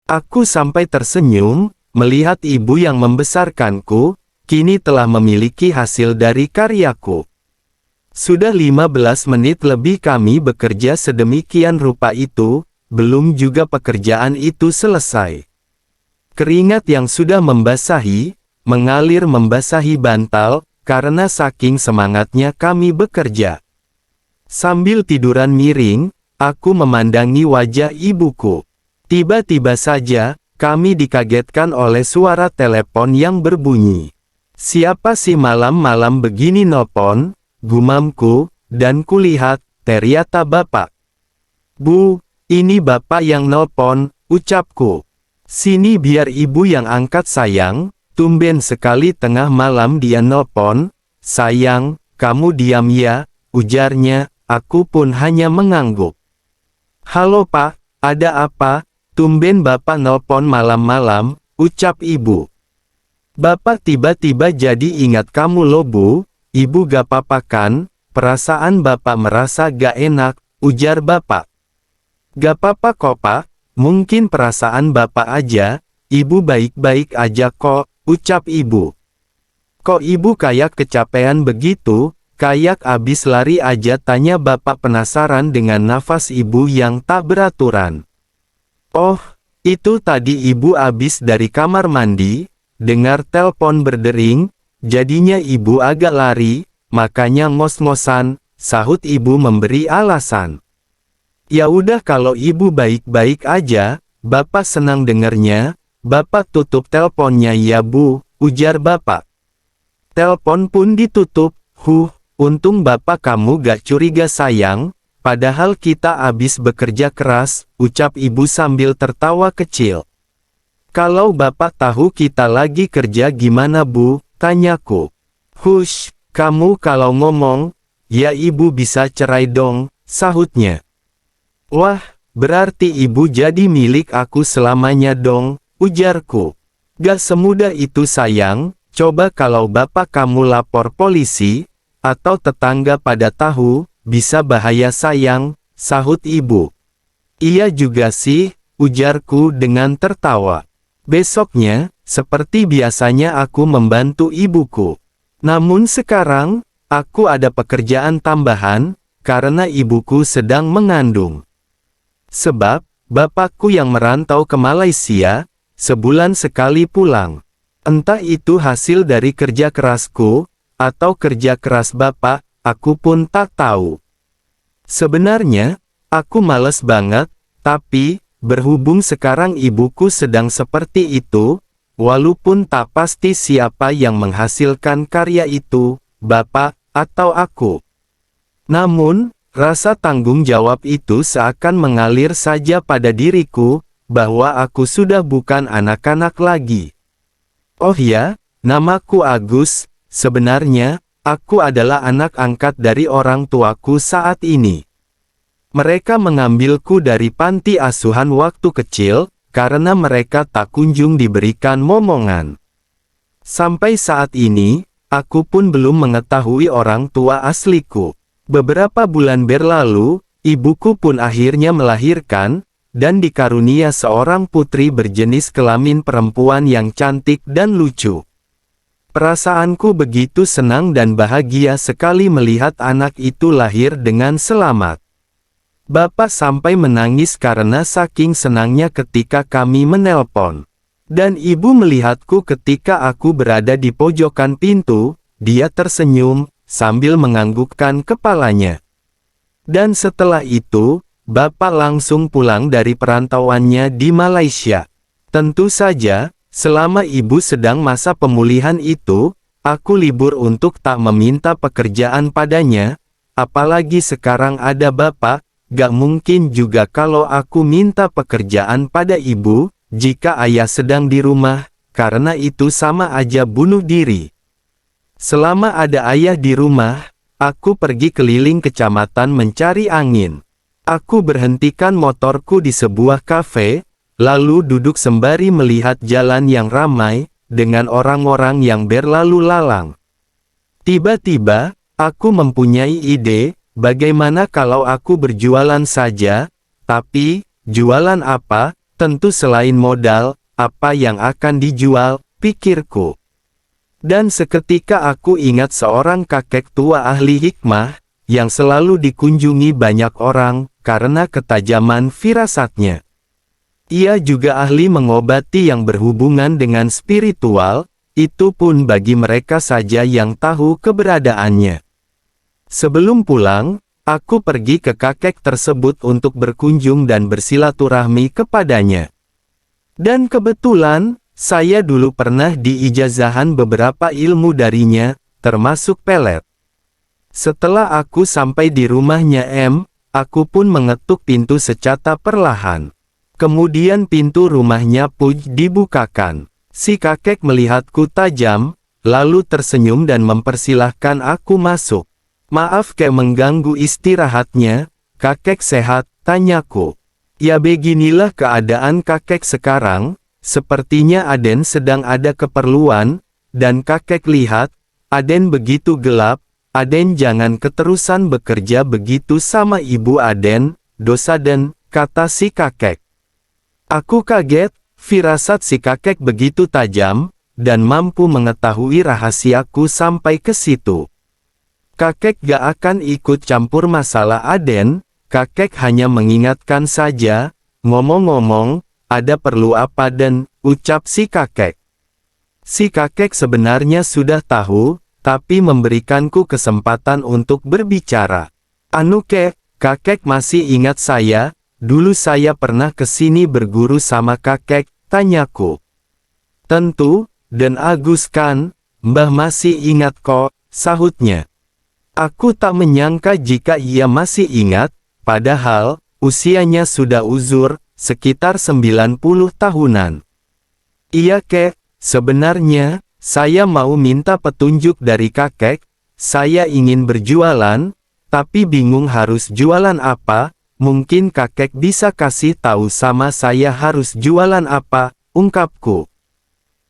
Aku sampai tersenyum, melihat ibu yang membesarkanku, kini telah memiliki hasil dari karyaku. Sudah 15 menit lebih kami bekerja sedemikian rupa itu, belum juga pekerjaan itu selesai. Keringat yang sudah membasahi, mengalir membasahi bantal, karena saking semangatnya kami bekerja. Sambil tiduran miring, aku memandangi wajah ibuku. Tiba-tiba saja, kami dikagetkan oleh suara telepon yang berbunyi. "Siapa sih malam-malam begini nelpon?" gumamku, dan kulihat, ternyata bapak. "Bu, ini bapak yang nelpon," ucapku. "Sini biar ibu yang angkat sayang, tumben sekali tengah malam dia nelpon." "Sayang, kamu diam ya," ujarnya, aku pun hanya mengangguk. "Halo pak, ada apa? Tumben bapak nelpon malam-malam," ucap ibu. "Bapak tiba-tiba jadi ingat kamu loh bu, ibu gak apa-apa kan? Perasaan bapak merasa gak enak," ujar bapak. "Gak apa-apa kok pak, mungkin perasaan bapak aja, ibu baik-baik aja kok," ucap ibu. "Kok ibu kayak kecapean begitu, kayak abis lari aja?" tanya bapak penasaran dengan nafas ibu yang tak beraturan. "Oh, itu tadi ibu abis dari kamar mandi, dengar telepon berdering, jadinya ibu agak lari, makanya ngos-ngosan," sahut ibu memberi alasan. "Ya udah kalau ibu baik-baik aja, bapak senang dengernya." "Bapak tutup teleponnya ya bu," ujar bapak. Telepon pun ditutup. Untung bapak kamu gak curiga sayang, padahal kita abis bekerja keras," ucap ibu sambil tertawa kecil. "Kalau bapak tahu kita lagi kerja gimana bu?" tanyaku. "Hush, kamu kalau ngomong, ya ibu bisa cerai dong," sahutnya. "Wah, berarti ibu jadi milik aku selamanya dong," ujarku. "Gak semudah itu sayang, coba kalau bapak kamu lapor polisi, atau tetangga pada tahu, bisa bahaya sayang," sahut ibu. "Iya juga sih," ujarku dengan tertawa. Besoknya, seperti biasanya aku membantu ibuku. Namun sekarang, aku ada pekerjaan tambahan, karena ibuku sedang mengandung. Sebab, bapakku yang merantau ke Malaysia, sebulan sekali pulang. Entah itu hasil dari kerja kerasku, atau kerja keras bapak, aku pun tak tahu. Sebenarnya, aku males banget, tapi, berhubung sekarang ibuku sedang seperti itu, walaupun tak pasti siapa yang menghasilkan karya itu, bapak, atau aku. Namun, rasa tanggung jawab itu seakan mengalir saja pada diriku, bahwa aku sudah bukan anak-anak lagi. Oh ya, namaku Agus. Sebenarnya, aku adalah anak angkat dari orang tuaku saat ini. Mereka mengambilku dari panti asuhan waktu kecil, karena mereka tak kunjung diberikan momongan. Sampai saat ini, aku pun belum mengetahui orang tua asliku. Beberapa bulan berlalu, ibuku pun akhirnya melahirkan, dan dikarunia seorang putri berjenis kelamin perempuan yang cantik dan lucu. Perasaanku begitu senang dan bahagia sekali melihat anak itu lahir dengan selamat. Bapak sampai menangis karena saking senangnya ketika kami menelpon. Dan ibu melihatku ketika aku berada di pojokan pintu, dia tersenyum, sambil menganggukkan kepalanya. Dan setelah itu, bapak langsung pulang dari perantauannya di Malaysia. Tentu saja, selama ibu sedang masa pemulihan itu, aku libur untuk tak meminta pekerjaan padanya, apalagi sekarang ada bapak, gak mungkin juga kalau aku minta pekerjaan pada ibu, jika ayah sedang di rumah, karena itu sama aja bunuh diri. Selama ada ayah di rumah, aku pergi keliling kecamatan mencari angin. Aku berhentikan motorku di sebuah kafe, lalu duduk sembari melihat jalan yang ramai, dengan orang-orang yang berlalu lalang. Tiba-tiba, aku mempunyai ide, bagaimana kalau aku berjualan saja, tapi, jualan apa? Tentu selain modal, apa yang akan dijual, pikirku. Dan seketika aku ingat seorang kakek tua ahli hikmah, yang selalu dikunjungi banyak orang, karena ketajaman firasatnya. Ia juga ahli mengobati yang berhubungan dengan spiritual, itu pun bagi mereka saja yang tahu keberadaannya. Sebelum pulang, aku pergi ke kakek tersebut untuk berkunjung dan bersilaturahmi kepadanya. Dan kebetulan, saya dulu pernah diijazahan beberapa ilmu darinya, termasuk pelet. Setelah aku sampai di rumahnya aku pun mengetuk pintu secara perlahan. Kemudian pintu rumahnya Puj dibukakan. Si kakek melihatku tajam, lalu tersenyum dan mempersilahkan aku masuk. Maaf mengganggu istirahatnya, kakek sehat, tanyaku. Ya beginilah keadaan kakek sekarang, sepertinya Aden sedang ada keperluan, dan kakek lihat, Aden begitu gelap, Aden jangan keterusan bekerja begitu sama ibu Aden, dosa den, kata si kakek. Aku kaget, firasat si kakek begitu tajam, dan mampu mengetahui rahasiaku sampai ke situ. Kakek gak akan ikut campur masalah Aden, kakek hanya mengingatkan saja, ngomong-ngomong, ada perlu apa den, ucap si kakek. Si kakek sebenarnya sudah tahu, tapi memberikanku kesempatan untuk berbicara. Anu kakek masih ingat saya? Dulu saya pernah ke sini berguru sama kakek, tanyaku. Tentu, dan Agus kan, Mbah masih ingat kok, sahutnya. Aku tak menyangka jika ia masih ingat, padahal, usianya sudah uzur, sekitar 90 tahunan. Iya sebenarnya, saya mau minta petunjuk dari kakek, saya ingin berjualan, tapi bingung harus jualan apa. Mungkin kakek bisa kasih tahu sama saya harus jualan apa, ungkapku.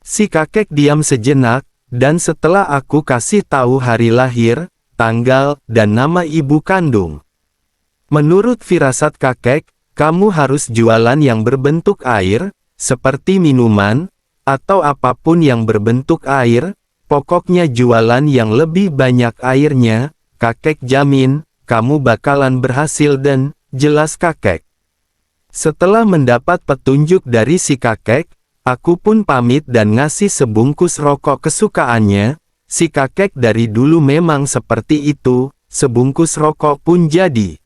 Si kakek diam sejenak, dan setelah aku kasih tahu hari lahir, tanggal, dan nama ibu kandung. Menurut firasat kakek, kamu harus jualan yang berbentuk air, seperti minuman, atau apapun yang berbentuk air, pokoknya jualan yang lebih banyak airnya, kakek jamin, kamu bakalan berhasil dan jelas kakek. Setelah mendapat petunjuk dari si kakek, aku pun pamit dan ngasih sebungkus rokok kesukaannya. Si kakek dari dulu memang seperti itu, sebungkus rokok pun jadi.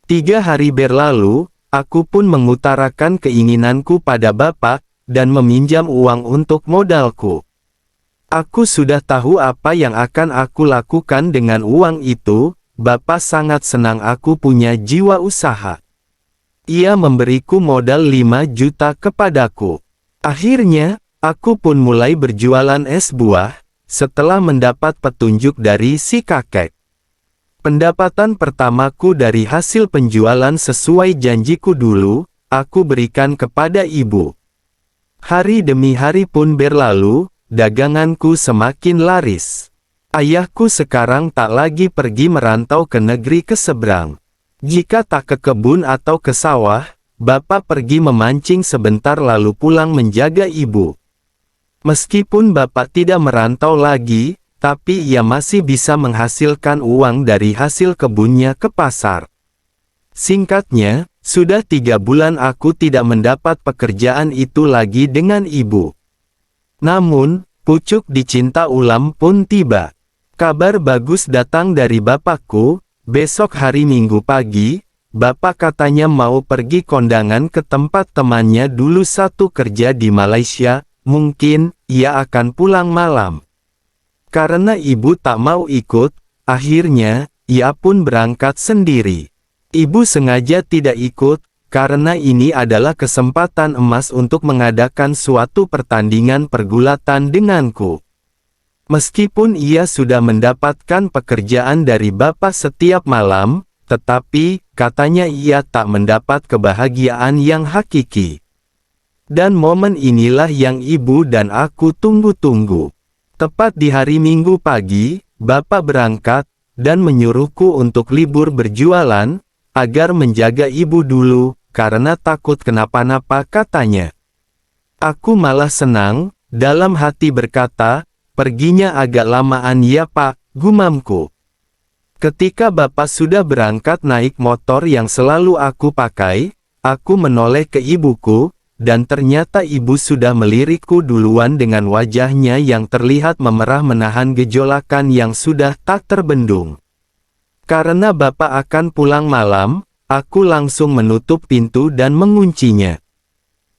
3 hari berlalu, aku pun mengutarakan keinginanku pada bapak, dan meminjam uang untuk modalku. Aku sudah tahu apa yang akan aku lakukan dengan uang itu. Bapak sangat senang aku punya jiwa usaha. Ia memberiku modal 5 juta kepadaku. Akhirnya, aku pun mulai berjualan es buah, setelah mendapat petunjuk dari si kakek. Pendapatan pertamaku dari hasil penjualan sesuai janjiku dulu, aku berikan kepada ibu. Hari demi hari pun berlalu, daganganku semakin laris. Ayahku sekarang tak lagi pergi merantau ke negeri keseberang. Jika tak ke kebun atau ke sawah, bapak pergi memancing sebentar lalu pulang menjaga ibu. Meskipun bapak tidak merantau lagi, tapi ia masih bisa menghasilkan uang dari hasil kebunnya ke pasar. Singkatnya, sudah 3 bulan aku tidak mendapat pekerjaan itu lagi dengan ibu. Namun, pucuk dicinta ulam pun tiba. Kabar bagus datang dari bapakku, besok hari Minggu pagi, bapak katanya mau pergi kondangan ke tempat temannya dulu satu kerja di Malaysia, mungkin, ia akan pulang malam. Karena ibu tak mau ikut, akhirnya, ia pun berangkat sendiri. Ibu sengaja tidak ikut, karena ini adalah kesempatan emas untuk mengadakan suatu pertandingan pergulatan denganku. Meskipun ia sudah mendapatkan pekerjaan dari bapak setiap malam, tetapi, katanya ia tak mendapat kebahagiaan yang hakiki. Dan momen inilah yang ibu dan aku tunggu-tunggu. Tepat di hari Minggu pagi, bapak berangkat, dan menyuruhku untuk libur berjualan, agar menjaga ibu dulu, karena takut kenapa-napa, katanya. Aku malah senang, dalam hati berkata, perginya agak lamaan ya Pak, gumamku. Ketika Bapak sudah berangkat naik motor yang selalu aku pakai, aku menoleh ke ibuku, dan ternyata ibu sudah melirikku duluan dengan wajahnya yang terlihat memerah menahan gejolakan yang sudah tak terbendung. Karena Bapak akan pulang malam, aku langsung menutup pintu dan menguncinya.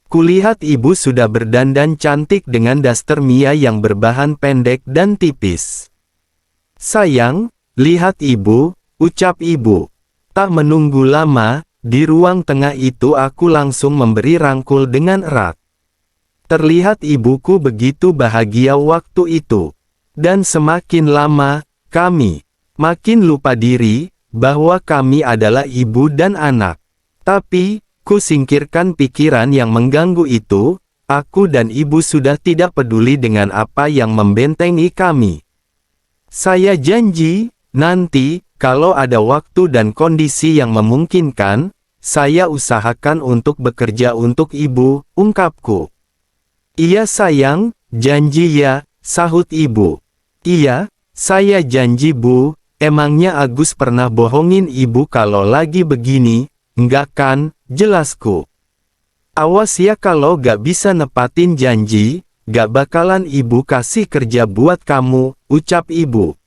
Kulihat ibu sudah berdandan cantik dengan daster Mia yang berbahan pendek dan tipis. Sayang, lihat ibu, ucap ibu. Tak menunggu lama, di ruang tengah itu aku langsung memberi rangkul dengan erat. Terlihat ibuku begitu bahagia waktu itu. Dan semakin lama, kami makin lupa diri, bahwa kami adalah ibu dan anak. Tapi, ku singkirkan pikiran yang mengganggu itu, aku dan ibu sudah tidak peduli dengan apa yang membentengi kami. Saya janji, nanti, kalau ada waktu dan kondisi yang memungkinkan, saya usahakan untuk bekerja untuk ibu, ungkapku. Iya sayang, janji ya, sahut ibu. Iya, saya janji Bu, emangnya Agus pernah bohongin ibu kalau lagi begini, enggak kan, jelasku. Awas ya kalau gak bisa nepatin janji, gak bakalan ibu kasih kerja buat kamu, ucap ibu.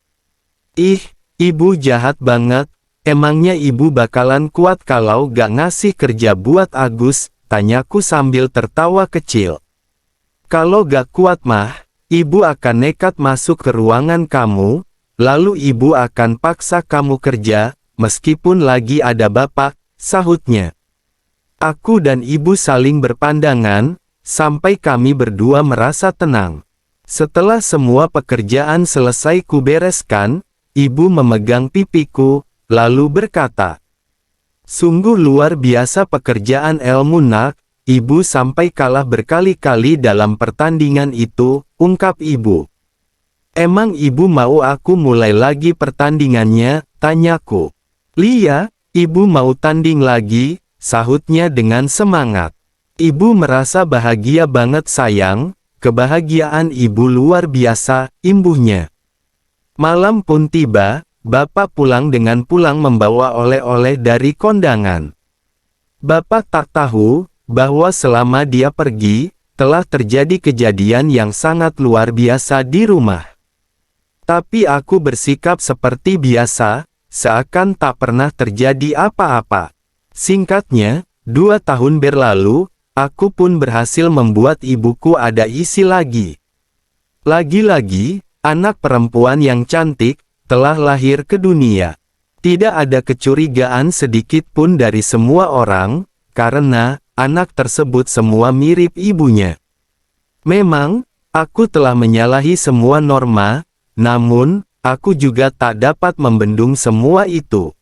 Ih, ibu jahat banget, emangnya ibu bakalan kuat kalau gak ngasih kerja buat Agus, tanyaku sambil tertawa kecil. Kalau gak kuat mah, ibu akan nekat masuk ke ruangan kamu, lalu ibu akan paksa kamu kerja, meskipun lagi ada Bapak, sahutnya. Aku dan ibu saling berpandangan, sampai kami berdua merasa tenang. Setelah semua pekerjaan selesai kubereskan, ibu memegang pipiku, lalu berkata, sungguh luar biasa pekerjaan ilmu nak, ibu sampai kalah berkali-kali dalam pertandingan itu, ungkap ibu. Emang ibu mau aku mulai lagi pertandingannya, tanyaku. Lia, ibu mau tanding lagi, sahutnya dengan semangat. Ibu merasa bahagia banget sayang, kebahagiaan ibu luar biasa, imbuhnya. Malam pun tiba, Bapak pulang dengan pulang membawa oleh-oleh dari kondangan. Bapak tak tahu, bahwa selama dia pergi, telah terjadi kejadian yang sangat luar biasa di rumah. Tapi aku bersikap seperti biasa, seakan tak pernah terjadi apa-apa. Singkatnya, 2 tahun berlalu, aku pun berhasil membuat ibuku ada isi lagi. Lagi-lagi, anak perempuan yang cantik, telah lahir ke dunia. Tidak ada kecurigaan sedikit pun dari semua orang, karena anak tersebut semua mirip ibunya. Memang, aku telah menyalahi semua norma, namun, aku juga tak dapat membendung semua itu.